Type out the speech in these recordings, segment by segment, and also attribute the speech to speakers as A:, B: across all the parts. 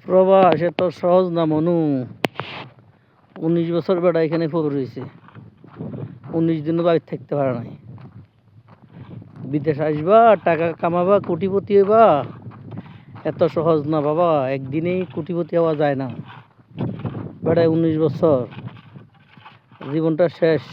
A: প্রবাস এত সহজ না মনু। 19 বছর বেটা এখানে পড়ে রয়েছে, 19 দিনও বাড়ি থাকতে পারে নাই। বিদেশ আসবা, টাকা কামাবা, কোটিপতি হইবা, এত সহজ না বাবা। একদিনেই কোটিপতি হওয়া যায় না। বেটায় 19 বছর, জীবনটা শেষ।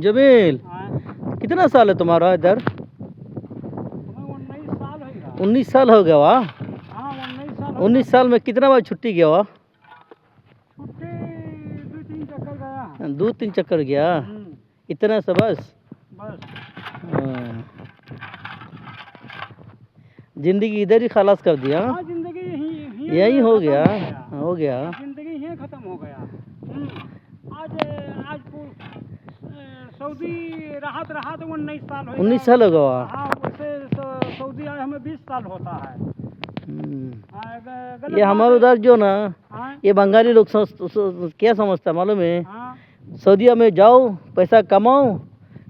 A: जमील, कितना साल है तुम्हारा इधर? 19 साल हो गया वहाँ। 19 साल में कितना बार छुट्टी गया वहाँ? 2-3 चक्कर गया। इतना सा बस? हाँ। जिंदगी इधर ही खलास कर दिया।
B: जिंदगी
A: यही हो गया, हो गया।
B: जिंदगी यहीं खत्म हो गया। आज आज सऊदी राहत राहत 19 साल हो
A: 19 साल हो गया।
B: हाँ, उससे सऊदी आए हमें 20 साल होता है।
A: ये हमारे उधर जो ना,
B: हाँ?
A: ये बंगाली लोग क्या समझता है मालूम है?
B: हाँ?
A: सऊदीया में जाओ, पैसा कमाओ,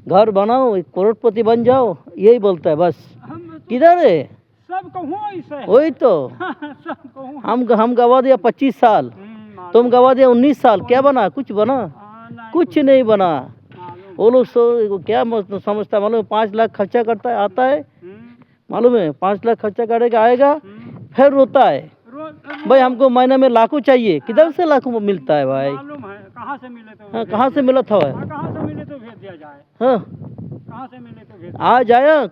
A: घर बनाओ, करोड़पति बन जाओ, यही बोलता है बस।
B: हम
A: किधर है?
B: सब कहूँ ऐसे है।
A: वही तो।
B: सब कहूँ।
A: हम गवा दिया 25 साल, तुम गवा दिया 19 साल। क्या बना? कुछ बना? कुछ नहीं बना। वो लोग क्या समझता है मालूम है? 5 लाख खर्चा करता है, आता है मालूम है? 5 लाख खर्चा करेगा, आएगा, फिर रोता है भाई हमको महीने में लाखों चाहिए। किधर से लाखों मिलता है भाई?
B: मालूम है कहाँ से मिले तो
A: हाँ, कहाँ से मिला था?
B: कहाँ से मिले तो भेज दिया जाए।
A: हाँ,
B: कहाँ से मिले तो भेज
A: आज आया